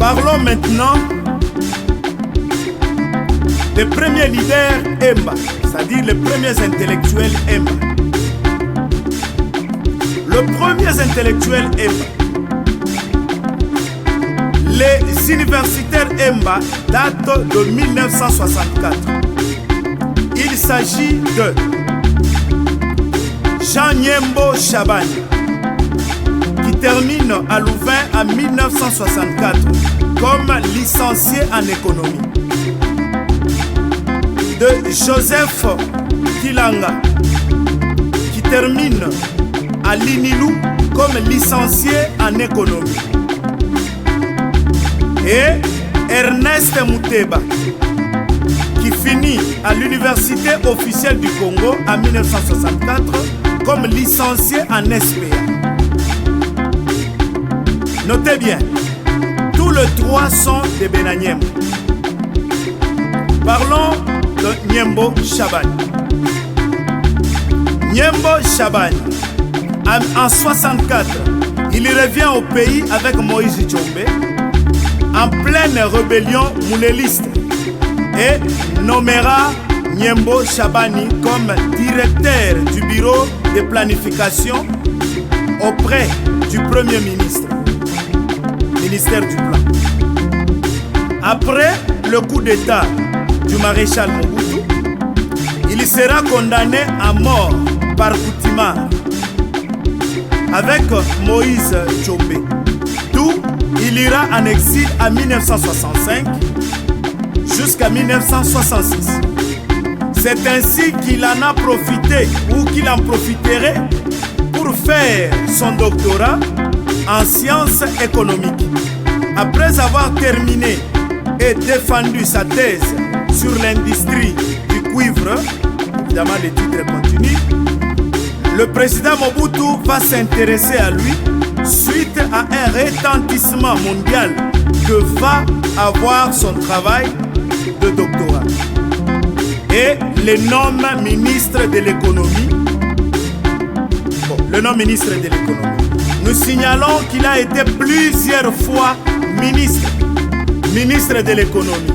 Parlons maintenant des premiers leaders Emba, c'est-à-dire les premiers intellectuels Emba. Le premier intellectuel Emba. Les universitaires Emba datent de 1964. Il s'agit de Jean Nyembo Shabani, qui termine à Louvain en 1964 comme licencié en économie. De Joseph Kilanga, qui termine à Linilou comme licencié en économie. Et Ernest Muteba, qui finit à l'Université officielle du Congo en 1964 comme licencié en SPA. Notez bien, tous les trois sont des Benanyem. Parlons de Nyembo Shabani. Nyembo Shabani, en 1964, il revient au pays avec Moïse Tshombe en pleine rébellion mouléliste et nommera Nyembo Shabani comme directeur du bureau de planification auprès du Premier ministre, ministère du Plan. Après le coup d'État du maréchal Mobutu, il sera condamné à mort par Koutima avec Moïse Tshombe. D'où il ira en exil en 1965 jusqu'à 1966. C'est ainsi qu'il en a profité ou qu'il en profiterait pour faire son doctorat en sciences économiques. Après avoir terminé et défendu sa thèse sur l'industrie du cuivre, évidemment le titre continue, le président Mobutu va s'intéresser à lui suite à un retentissement mondial que va avoir son travail de doctorat. Et le nomme ministre de l'économie. Bon, le nom ministre de l'économie. Nous signalons qu'il a été plusieurs fois ministre de l'économie,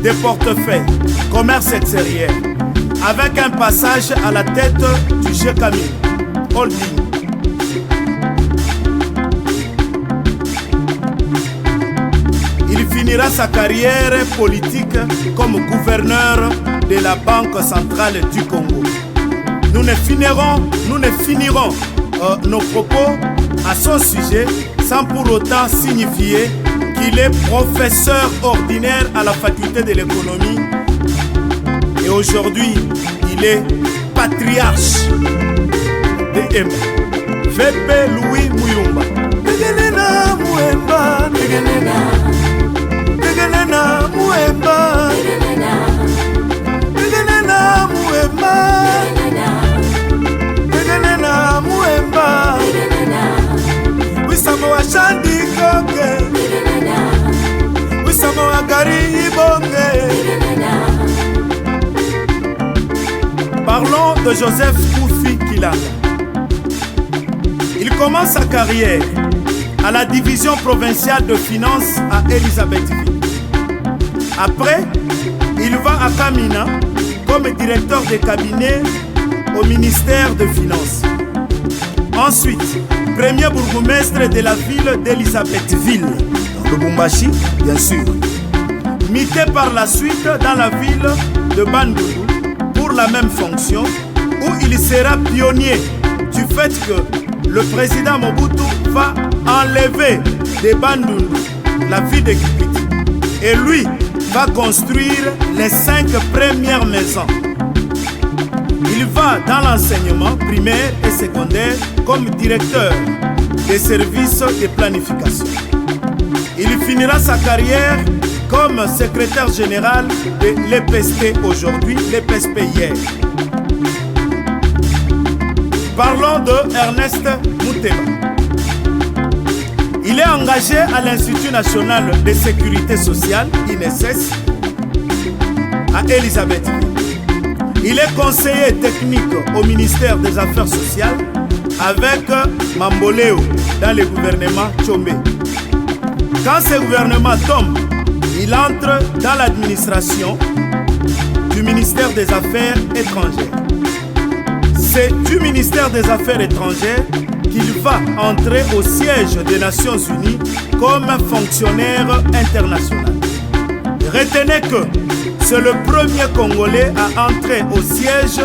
des portefeuilles, commerce extérieur, avec un passage à la tête du GCAMI, Holding. Il finira sa carrière politique comme gouverneur de la Banque centrale du Congo. Nous ne finirons nos propos à son sujet sans pour autant signifier qu'il est professeur ordinaire à la faculté de l'économie et aujourd'hui il est patriarche de Emba. VP Louis Muyumba. Tegelena Muemba, Tegelena Muemba, Tegelena Muemba, Tegelena Muemba, Wisamo Ashandi Koke, Wisamo Agari Ibonge. Parlons de Joseph Koufi Kilanga. Il commence sa carrière à la division provinciale de finances à Elisabethville. Après, il va à Kamina comme directeur de cabinet au ministère des Finances. Ensuite, premier bourgmestre de la ville d'Elisabethville, dans le Lubumbashi, bien sûr. Mité par la suite dans la ville de Bandundu pour la même fonction, où il sera pionnier du fait que le président Mobutu va enlever de Bandundu la ville de Kipiti. Et lui va construire les 5 premières maisons. Il va dans l'enseignement primaire et secondaire comme directeur des services de planification. Il finira sa carrière comme secrétaire général de l'EPSP aujourd'hui, l'EPSP hier. Parlons de Ernest Muteba. Il est engagé à l'Institut national de sécurité sociale, INSS, à Elisabethville. Il est conseiller technique au ministère des Affaires sociales avec Mamboleo dans le gouvernement Tshombe. Quand ce gouvernement tombe, il entre dans l'administration du ministère des Affaires étrangères. C'est du ministère des Affaires étrangères qu'il va entrer au siège des Nations Unies comme fonctionnaire international. Retenez que c'est le premier Congolais à entrer au siège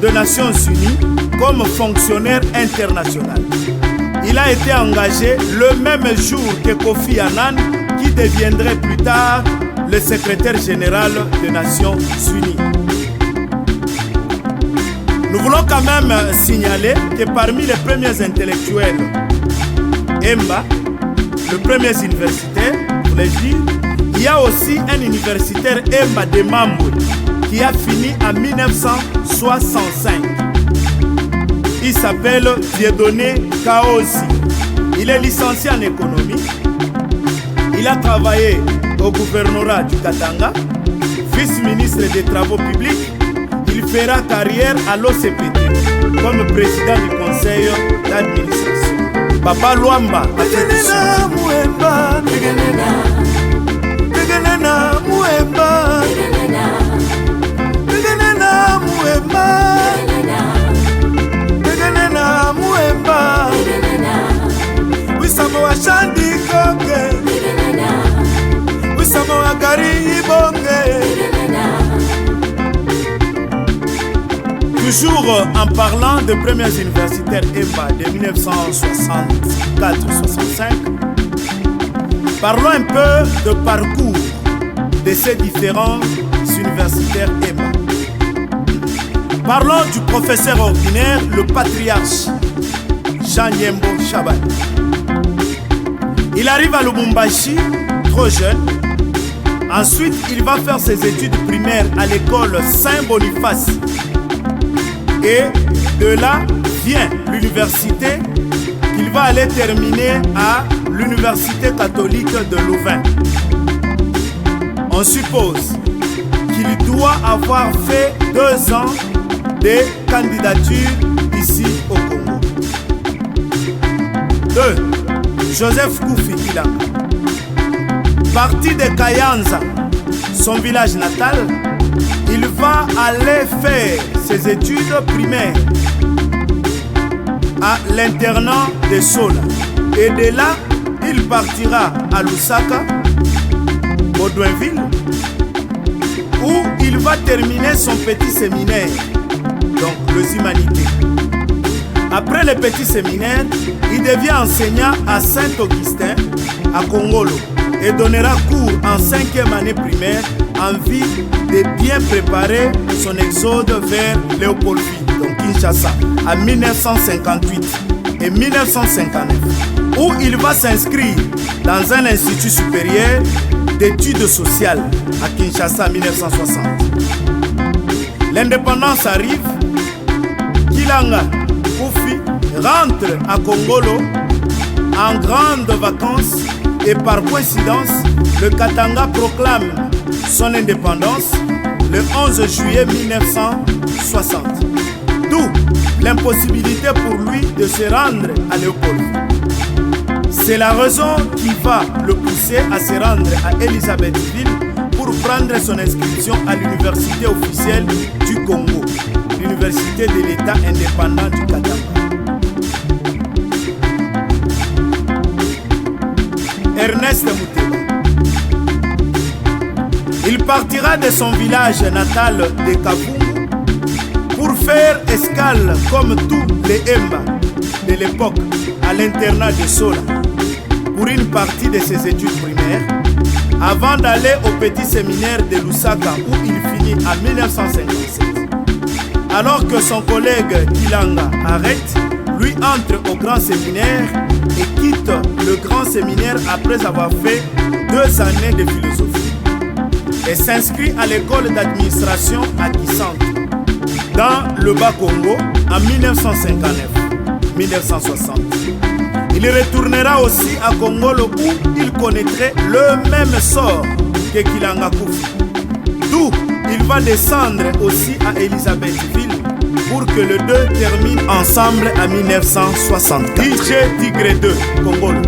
des Nations Unies comme fonctionnaire international. Il a été engagé le même jour que Kofi Annan, qui deviendrait plus tard le secrétaire général des Nations Unies. Nous voulons quand même signaler que parmi les premiers intellectuels, Emba, le premier universitaire, pour les dire, il y a aussi un universitaire Emba de Mambwe qui a fini en 1965. Il s'appelle Dieudonné Kaosi. Il est licencié en économie. Il a travaillé au gouvernorat du Katanga, vice-ministre des Travaux publics. Il fera carrière à l'OCPT comme président du conseil d'administration. Papa Luamba, Wisamo wa Shandi Koke, Wisamo wa Gari Ibonge. Toujours en parlant de premiers universitaires EMBA de 1964-65, parlons un peu de parcours de ces différents universitaires EMBA. Parlons du professeur ordinaire, le patriarche Jean Yembo Chaban. Il arrive à Lubumbashi trop jeune. Ensuite, il va faire ses études primaires à l'école Saint-Boniface. Et de là vient l'université qu'il va aller terminer à l'université catholique de Louvain. On suppose qu'il doit avoir fait 2 ans de candidature ici au Congo. 2. Joseph Koufi Kilanga. Parti de Kayanza, son village natal, il va aller faire ses études primaires à l'internat de Sola. Et de là, il partira à Lusaka, Baudouinville, où il va terminer son petit séminaire, donc les humanités. Après le petit séminaire, il devient enseignant à Saint-Augustin, à Kongolo, et donnera cours en 5e année primaire en vue de bien préparer son exode vers Léopoldville, donc Kinshasa, en 1958 et 1959, où il va s'inscrire dans un institut supérieur d'études sociales à Kinshasa en 1960. L'indépendance arrive, Kilanga Koufi rentre à Kongolo en grandes vacances et par coïncidence, le Katanga proclame son indépendance le 11 juillet 1960. D'où l'impossibilité pour lui de se rendre à Léopold. C'est la raison qui va le pousser à se rendre à Elisabethville pour prendre son inscription à l'université officielle du Congo, l'université de l'État indépendant du Katanga. Ernest Mouteba. Il partira de son village natal de Kaboum pour faire escale comme tous les Emba de l'époque à l'internat de Sola pour une partie de ses études primaires avant d'aller au petit séminaire de Lusaka où il finit en 1957. Alors que son collègue Kilanga arrête, lui entre au grand séminaire et quitte le grand séminaire après avoir fait 2 années de philosophie et s'inscrit à l'école d'administration à Kisangani dans le Bas-Congo en 1959-1960. Il retournera aussi à Kongolo où il connaîtrait le même sort que Kilanga Koufi. D'où il va descendre aussi à Elisabethville pour que les deux terminent ensemble en 1960. DJ Tigre 2, Kongolo.